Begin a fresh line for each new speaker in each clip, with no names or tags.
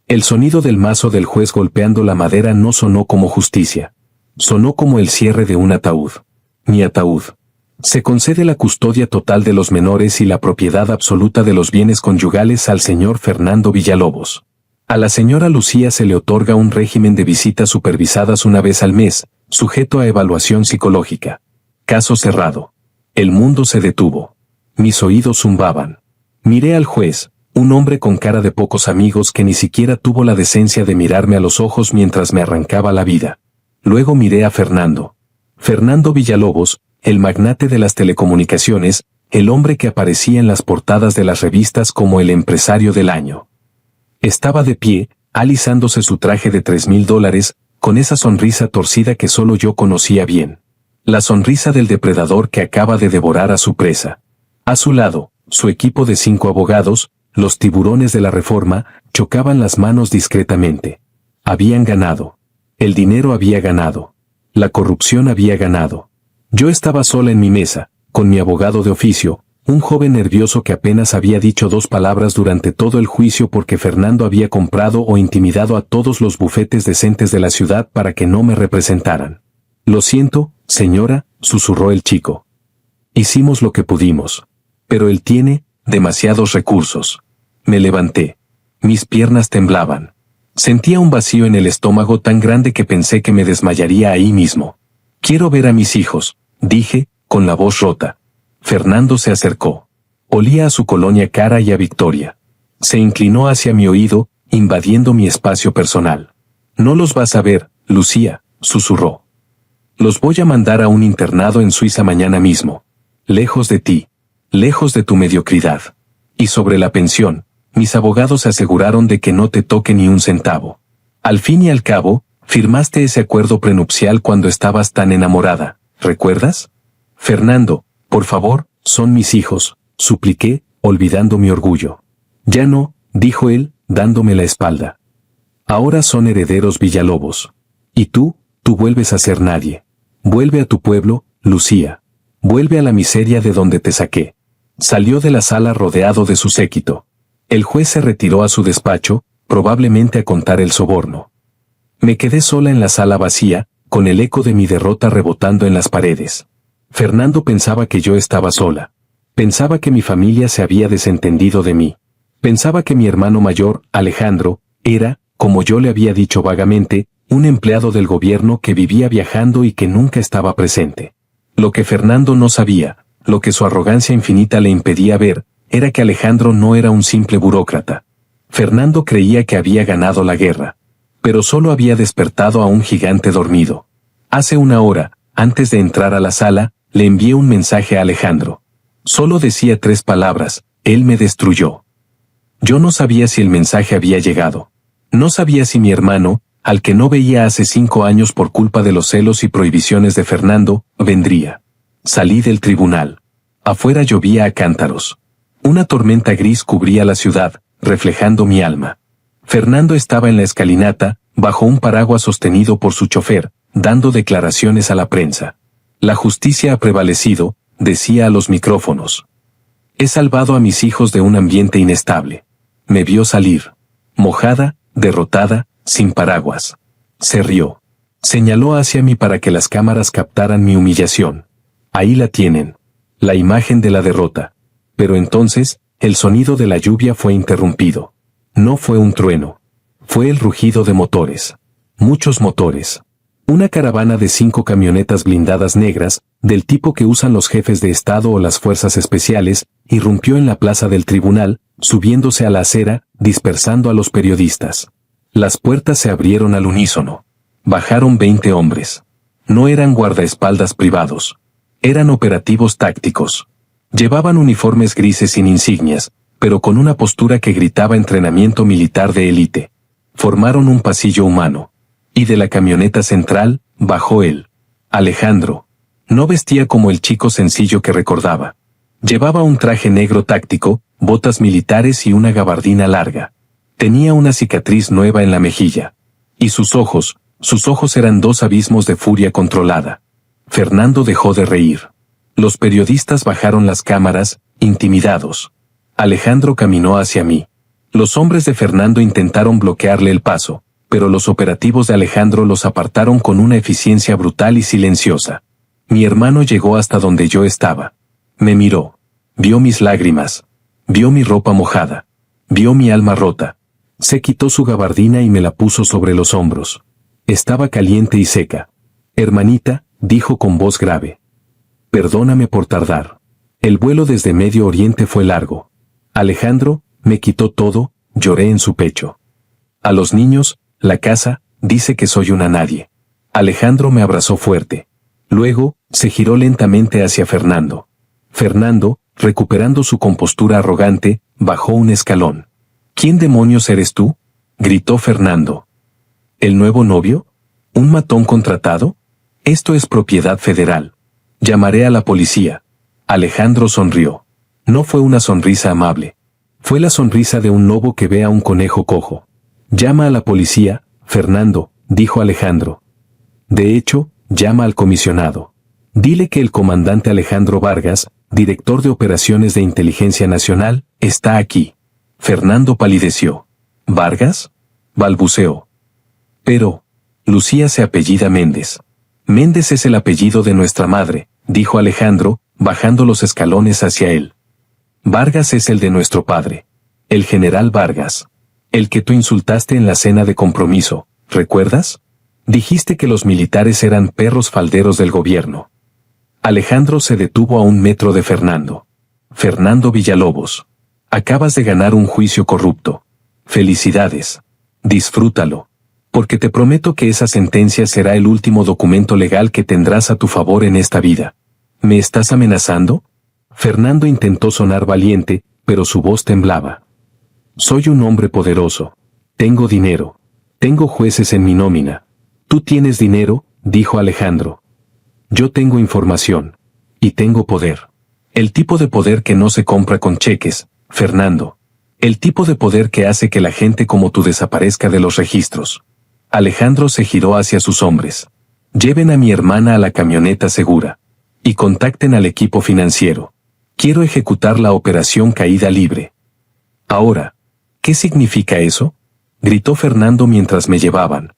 El sonido del mazo del juez golpeando la madera no sonó como justicia. Sonó como el cierre de un ataúd. Mi ataúd. Se concede la custodia total de los menores y la propiedad absoluta de los bienes conyugales al señor Fernando Villalobos. A la señora Lucía se le otorga un régimen de visitas supervisadas una vez al mes, sujeto a evaluación psicológica. Caso cerrado. El mundo se detuvo. Mis oídos zumbaban. Miré al juez, un hombre con cara de pocos amigos que ni siquiera tuvo la decencia de mirarme a los ojos mientras me arrancaba la vida. Luego miré a Fernando. Fernando Villalobos, el magnate de las telecomunicaciones, el hombre que aparecía en las portadas de las revistas como el empresario del año. Estaba de pie, alisándose su traje de $3,000, con esa sonrisa torcida que solo yo conocía bien. La sonrisa del depredador que acaba de devorar a su presa. A su lado, su equipo de 5 abogados, los tiburones de la reforma, chocaban las manos discretamente. Habían ganado. El dinero había ganado. La corrupción había ganado. Yo estaba sola en mi mesa, con mi abogado de oficio, un joven nervioso que apenas había dicho 2 palabras durante todo el juicio porque Fernando había comprado o intimidado a todos los bufetes decentes de la ciudad para que no me representaran. Lo siento, señora, susurró el chico. Hicimos lo que pudimos. Pero él tiene demasiados recursos. Me levanté. Mis piernas temblaban. Sentía un vacío en el estómago tan grande que pensé que me desmayaría ahí mismo. Quiero ver a mis hijos, dije, con la voz rota. Fernando se acercó. Olía a su colonia cara y a Victoria. Se inclinó hacia mi oído, invadiendo mi espacio personal. No los vas a ver, Lucía, susurró. Los voy a mandar a un internado en Suiza mañana mismo. Lejos de ti. Lejos de tu mediocridad. Y sobre la pensión, mis abogados se aseguraron de que no te toque ni un centavo. Al fin y al cabo, firmaste ese acuerdo prenupcial cuando estabas tan enamorada, ¿recuerdas? Fernando, por favor, son mis hijos, supliqué, olvidando mi orgullo. Ya no, dijo él, dándome la espalda. Ahora son herederos Villalobos. Y tú vuelves a ser nadie. Vuelve a tu pueblo, Lucía. Vuelve a la miseria de donde te saqué. Salió de la sala rodeado de su séquito. El juez se retiró a su despacho, probablemente a contar el soborno. Me quedé sola en la sala vacía, con el eco de mi derrota rebotando en las paredes. Fernando pensaba que yo estaba sola. Pensaba que mi familia se había desentendido de mí. Pensaba que mi hermano mayor, Alejandro, era, como yo le había dicho vagamente, un empleado del gobierno que vivía viajando y que nunca estaba presente. Lo que Fernando no sabía, lo que su arrogancia infinita le impedía ver, era que Alejandro no era un simple burócrata. Fernando creía que había ganado la guerra, pero solo había despertado a un gigante dormido. Hace 1 hora, antes de entrar a la sala, le envié un mensaje a Alejandro. Solo decía 3 palabras: él me destruyó. Yo no sabía si el mensaje había llegado. No sabía si mi hermano, al que no veía hace 5 años por culpa de los celos y prohibiciones de Fernando, vendría. Salí del tribunal. Afuera llovía a cántaros. Una tormenta gris cubría la ciudad, reflejando mi alma. Fernando estaba en la escalinata, bajo un paraguas sostenido por su chofer, dando declaraciones a la prensa. La justicia ha prevalecido, decía a los micrófonos. He salvado a mis hijos de un ambiente inestable. Me vio salir. Mojada, derrotada, sin paraguas. Se rió. Señaló hacia mí para que las cámaras captaran mi humillación. Ahí la tienen. La imagen de la derrota. Pero entonces, el sonido de la lluvia fue interrumpido. No fue un trueno. Fue el rugido de motores. Muchos motores. Una caravana de 5 camionetas blindadas negras, del tipo que usan los jefes de Estado o las fuerzas especiales, irrumpió en la plaza del tribunal, subiéndose a la acera, dispersando a los periodistas. Las puertas se abrieron al unísono. Bajaron 20 hombres. No eran guardaespaldas privados. Eran operativos tácticos. Llevaban uniformes grises sin insignias, pero con una postura que gritaba entrenamiento militar de élite. Formaron un pasillo humano. Y de la camioneta central, bajó él. Alejandro. No vestía como el chico sencillo que recordaba. Llevaba un traje negro táctico, botas militares y una gabardina larga. Tenía una cicatriz nueva en la mejilla. Y sus ojos eran 2 abismos de furia controlada. Fernando dejó de reír. Los periodistas bajaron las cámaras, intimidados. Alejandro caminó hacia mí. Los hombres de Fernando intentaron bloquearle el paso, pero los operativos de Alejandro los apartaron con una eficiencia brutal y silenciosa. Mi hermano llegó hasta donde yo estaba. Me miró. Vio mis lágrimas. Vio mi ropa mojada. Vio mi alma rota. Se quitó su gabardina y me la puso sobre los hombros. Estaba caliente y seca. Hermanita, dijo con voz grave. Perdóname por tardar. El vuelo desde Medio Oriente fue largo. Alejandro, me quitó todo, lloré en su pecho. A los niños, la casa, dice que soy una nadie. Alejandro me abrazó fuerte. Luego, se giró lentamente hacia Fernando. Fernando, recuperando su compostura arrogante, bajó un escalón. ¿Quién demonios eres tú?, gritó Fernando. ¿El nuevo novio? ¿Un matón contratado? Esto es propiedad federal. Llamaré a la policía. Alejandro sonrió. No fue una sonrisa amable. Fue la sonrisa de un lobo que ve a un conejo cojo. Llama a la policía, Fernando, dijo Alejandro. De hecho, llama al comisionado. Dile que el comandante Alejandro Vargas, director de Operaciones de Inteligencia Nacional, está aquí. Fernando palideció. ¿Vargas?, balbuceó. Pero, Lucía se apellida Méndez. Méndez es el apellido de nuestra madre, dijo Alejandro, bajando los escalones hacia él. Vargas es el de nuestro padre. El general Vargas. El que tú insultaste en la cena de compromiso, ¿recuerdas? Dijiste que los militares eran perros falderos del gobierno. Alejandro se detuvo a 1 metro de Fernando. Fernando Villalobos. Acabas de ganar un juicio corrupto. Felicidades. Disfrútalo. Porque te prometo que esa sentencia será el último documento legal que tendrás a tu favor en esta vida. ¿Me estás amenazando? Fernando intentó sonar valiente, pero su voz temblaba. Soy un hombre poderoso. Tengo dinero. Tengo jueces en mi nómina. Tú tienes dinero, dijo Alejandro. Yo tengo información. Y tengo poder. El tipo de poder que no se compra con cheques, Fernando. El tipo de poder que hace que la gente como tú desaparezca de los registros. Alejandro se giró hacia sus hombres. Lleven a mi hermana a la camioneta segura. Y contacten al equipo financiero. Quiero ejecutar la operación Caída Libre. Ahora, ¿qué significa eso?, gritó Fernando mientras me llevaban.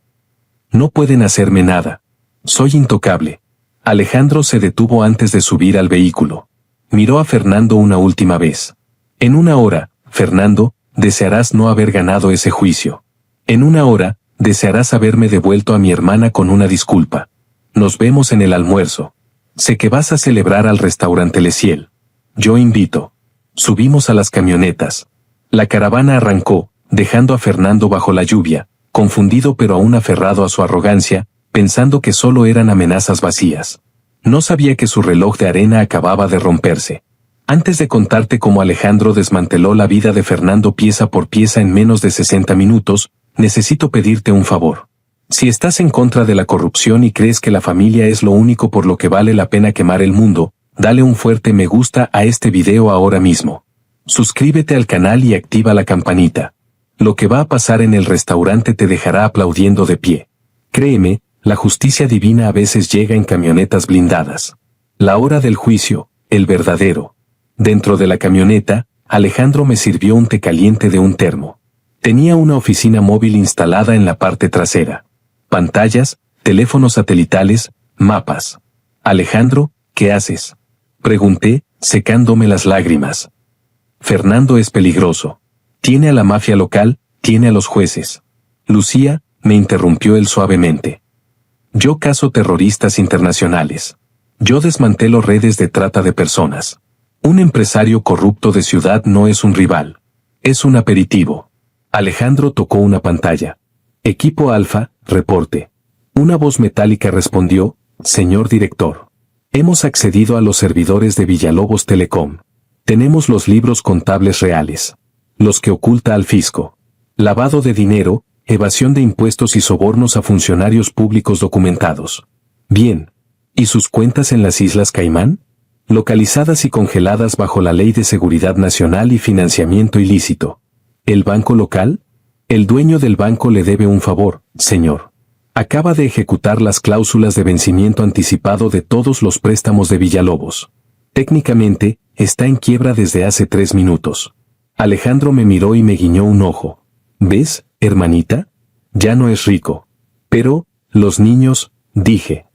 No pueden hacerme nada. Soy intocable. Alejandro se detuvo antes de subir al vehículo. Miró a Fernando una última vez. En 1 hora, Fernando, desearás no haber ganado ese juicio. En 1 hora, desearás haberme devuelto a mi hermana con una disculpa. Nos vemos en el almuerzo. Sé que vas a celebrar al restaurante Le Ciel. Yo invito. Subimos a las camionetas. La caravana arrancó, dejando a Fernando bajo la lluvia, confundido pero aún aferrado a su arrogancia, pensando que solo eran amenazas vacías. No sabía que su reloj de arena acababa de romperse. Antes de contarte cómo Alejandro desmanteló la vida de Fernando pieza por pieza en menos de 60 minutos, necesito pedirte un favor. Si estás en contra de la corrupción y crees que la familia es lo único por lo que vale la pena quemar el mundo, dale un fuerte me gusta a este video ahora mismo. Suscríbete al canal y activa la campanita. Lo que va a pasar en el restaurante te dejará aplaudiendo de pie. Créeme, la justicia divina a veces llega en camionetas blindadas. La hora del juicio, el verdadero. Dentro de la camioneta, Alejandro me sirvió un té caliente de un termo. Tenía una oficina móvil instalada en la parte trasera. Pantallas, teléfonos satelitales, mapas. Alejandro, ¿qué haces?, pregunté, secándome las lágrimas. Fernando es peligroso. Tiene a la mafia local, tiene a los jueces. Lucía, me interrumpió él suavemente. Yo cazo terroristas internacionales. Yo desmantelo redes de trata de personas. Un empresario corrupto de ciudad no es un rival. Es un aperitivo. Alejandro tocó una pantalla. Equipo Alfa, reporte. Una voz metálica respondió, señor director. Hemos accedido a los servidores de Villalobos Telecom. Tenemos los libros contables reales. Los que oculta al fisco. Lavado de dinero, evasión de impuestos y sobornos a funcionarios públicos documentados. Bien. ¿Y sus cuentas en las Islas Caimán? Localizadas y congeladas bajo la Ley de Seguridad Nacional y Financiamiento Ilícito. ¿El banco local? El dueño del banco le debe un favor, señor. Acaba de ejecutar las cláusulas de vencimiento anticipado de todos los préstamos de Villalobos. Técnicamente, está en quiebra desde hace 3 minutos. Alejandro me miró y me guiñó un ojo. ¿Ves, hermanita? Ya no es rico. Pero, los niños, dije.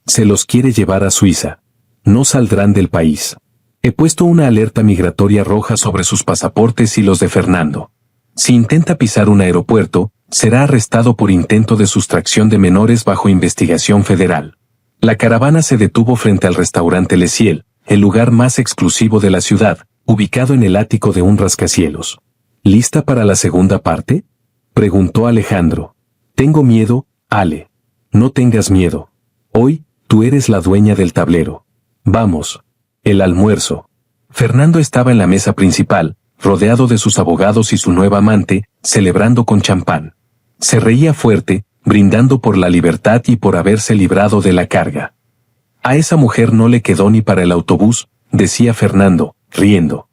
Se los quiere llevar a Suiza. No saldrán del país. He puesto una alerta migratoria roja sobre sus pasaportes y los de Fernando. Si intenta pisar un aeropuerto, será arrestado por intento de sustracción de menores bajo investigación federal. La caravana se detuvo frente al restaurante Le Ciel, el lugar más exclusivo de la ciudad, ubicado en el ático de un rascacielos. ¿Lista para la segunda parte?, preguntó Alejandro. Tengo miedo, Ale. No tengas miedo. Hoy, tú eres la dueña del tablero. Vamos. El almuerzo. Fernando estaba en la mesa principal, rodeado de sus abogados y su nueva amante, celebrando con champán. Se reía fuerte, brindando por la libertad y por haberse librado de la carga. A esa mujer no le quedó ni para el autobús, decía Fernando, riendo.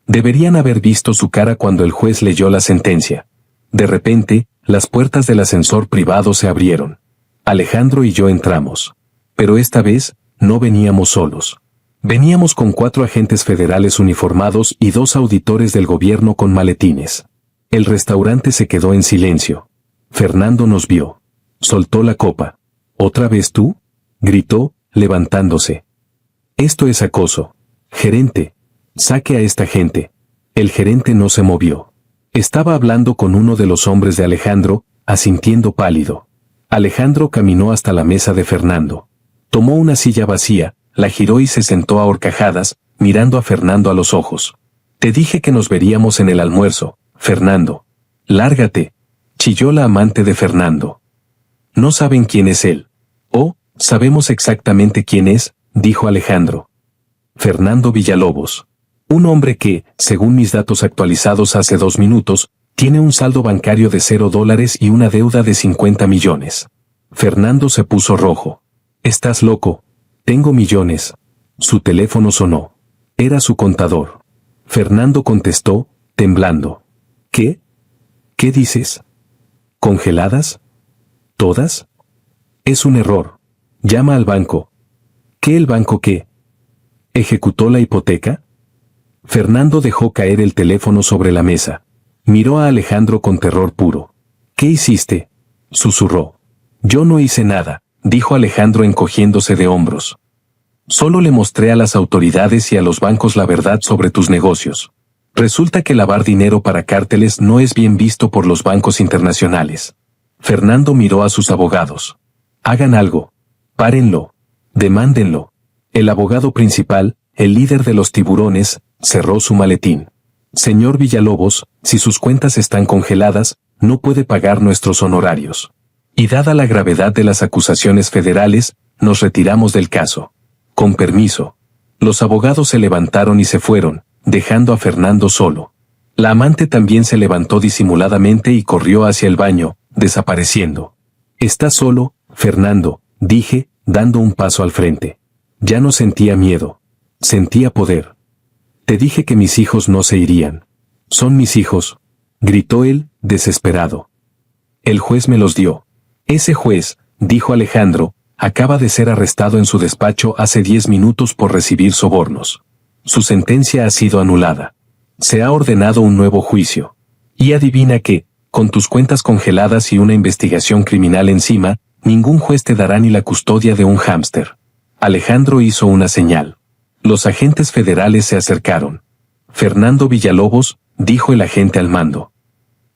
Deberían haber visto su cara cuando el juez leyó la sentencia. De repente, las puertas del ascensor privado se abrieron. Alejandro y yo entramos. Pero esta vez, no veníamos solos. Veníamos con 4 agentes federales uniformados y 2 auditores del gobierno con maletines. El restaurante se quedó en silencio. Fernando nos vio. Soltó la copa. ¿Otra vez tú?, gritó, levantándose. Esto es acoso. Gerente, saque a esta gente. El gerente no se movió. Estaba hablando con uno de los hombres de Alejandro, asintiendo pálido. Alejandro caminó hasta la mesa de Fernando. Tomó una silla vacía, la giró y se sentó a horcajadas, mirando a Fernando a los ojos. Te dije que nos veríamos en el almuerzo, Fernando. Lárgate, chilló la amante de Fernando. No saben quién es él. Oh, sabemos exactamente quién es, dijo Alejandro. Fernando Villalobos. Un hombre que, según mis datos actualizados hace 2 minutos, tiene un saldo bancario de $0 y una deuda de 50 millones. Fernando se puso rojo. Estás loco. Tengo millones. Su teléfono sonó. Era su contador. Fernando contestó, temblando. ¿Qué? ¿Qué dices? ¿Congeladas? ¿Todas? Es un error. Llama al banco. ¿Qué el banco qué? ¿Ejecutó la hipoteca? Fernando dejó caer el teléfono sobre la mesa. Miró a Alejandro con terror puro. ¿Qué hiciste?, susurró. Yo no hice nada, dijo Alejandro encogiéndose de hombros. Solo le mostré a las autoridades y a los bancos la verdad sobre tus negocios. Resulta que lavar dinero para cárteles no es bien visto por los bancos internacionales. Fernando miró a sus abogados. Hagan algo. Párenlo. Demándenlo. El abogado principal, el líder de los tiburones, cerró su maletín. Señor Villalobos, si sus cuentas están congeladas, no puede pagar nuestros honorarios. Y dada la gravedad de las acusaciones federales, nos retiramos del caso. Con permiso. Los abogados se levantaron y se fueron, dejando a Fernando solo. La amante también se levantó disimuladamente y corrió hacia el baño, desapareciendo. ¿Estás solo, Fernando?, dije, dando un paso al frente. Ya no sentía miedo. Sentía poder. Te dije que mis hijos no se irían. Son mis hijos, gritó él, desesperado. El juez me los dio. Ese juez, dijo Alejandro, acaba de ser arrestado en su despacho hace 10 minutos por recibir sobornos. Su sentencia ha sido anulada. Se ha ordenado un nuevo juicio. Y adivina qué, con tus cuentas congeladas y una investigación criminal encima, ningún juez te dará ni la custodia de un hámster. Alejandro hizo una señal. Los agentes federales se acercaron. Fernando Villalobos, dijo el agente al mando.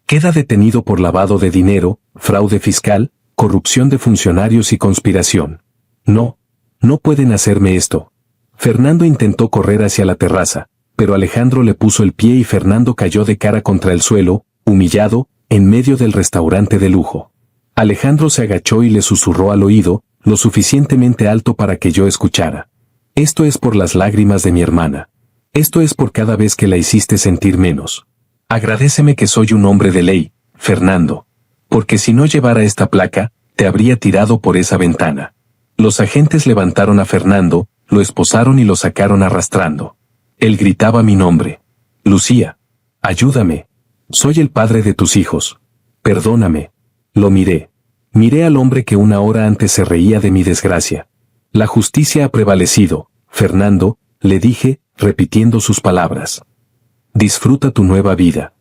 Queda detenido por lavado de dinero, fraude fiscal, corrupción de funcionarios y conspiración. No, no pueden hacerme esto. Fernando intentó correr hacia la terraza, pero Alejandro le puso el pie y Fernando cayó de cara contra el suelo, humillado, en medio del restaurante de lujo. Alejandro se agachó y le susurró al oído, lo suficientemente alto para que yo escuchara. Esto es por las lágrimas de mi hermana. Esto es por cada vez que la hiciste sentir menos. Agradéceme que soy un hombre de ley, Fernando. Porque si no llevara esta placa, te habría tirado por esa ventana. Los agentes levantaron a Fernando, lo esposaron y lo sacaron arrastrando. Él gritaba mi nombre. Lucía. Ayúdame. Soy el padre de tus hijos. Perdóname. Lo miré. Miré al hombre que una hora antes se reía de mi desgracia. La justicia ha prevalecido, Fernando, le dije, repitiendo sus palabras. Disfruta tu nueva vida.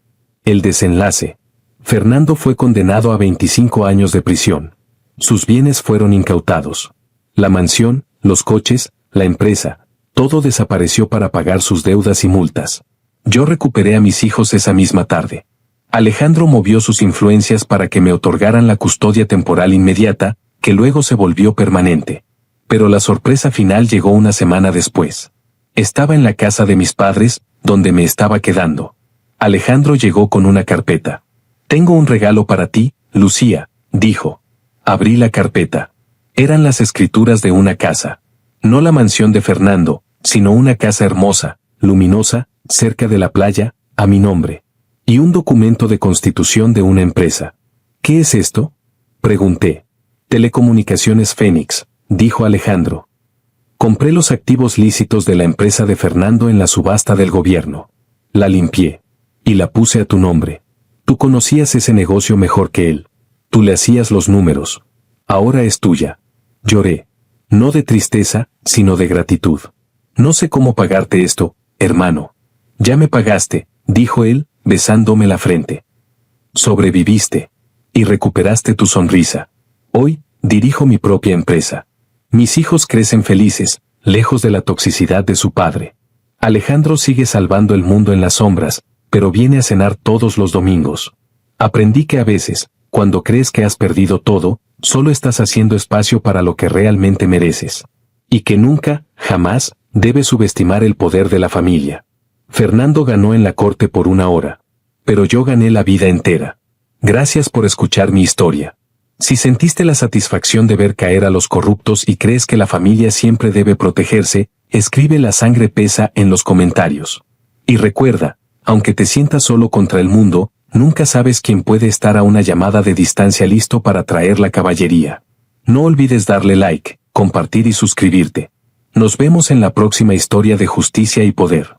El desenlace. Fernando fue condenado a 25 años de prisión. Sus bienes fueron incautados. La mansión, los coches, la empresa, todo desapareció para pagar sus deudas y multas. Yo recuperé a mis hijos esa misma tarde. Alejandro movió sus influencias para que me otorgaran la custodia temporal inmediata, que luego se volvió permanente. Pero la sorpresa final llegó una semana después. Estaba en la casa de mis padres, donde me estaba quedando. Alejandro llegó con una carpeta. «Tengo un regalo para ti, Lucía», dijo. Abrí la carpeta. Eran las escrituras de una casa. No la mansión de Fernando, sino una casa hermosa, luminosa, cerca de la playa, a mi nombre. Y un documento de constitución de una empresa. «¿Qué es esto?», pregunté. «Telecomunicaciones Fénix», dijo Alejandro. Compré los activos lícitos de la empresa de Fernando en la subasta del gobierno. La limpié. Y la puse a tu nombre. Tú conocías ese negocio mejor que él. Tú le hacías los números. Ahora es tuya. Lloré. No de tristeza, sino de gratitud. No sé cómo pagarte esto, hermano. Ya me pagaste, dijo él, besándome la frente. Sobreviviste. Y recuperaste tu sonrisa. Hoy, dirijo mi propia empresa. Mis hijos crecen felices, lejos de la toxicidad de su padre. Alejandro sigue salvando el mundo en las sombras, pero viene a cenar todos los domingos. Aprendí que a veces, cuando crees que has perdido todo, solo estás haciendo espacio para lo que realmente mereces. Y que nunca, jamás, debes subestimar el poder de la familia. Fernando ganó en la corte por 1 hora. Pero yo gané la vida entera. Gracias por escuchar mi historia. Si sentiste la satisfacción de ver caer a los corruptos y crees que la familia siempre debe protegerse, escribe «La sangre pesa» en los comentarios. Y recuerda, aunque te sientas solo contra el mundo, nunca sabes quién puede estar a una llamada de distancia listo para traer la caballería. No olvides darle like, compartir y suscribirte. Nos vemos en la próxima historia de justicia y poder.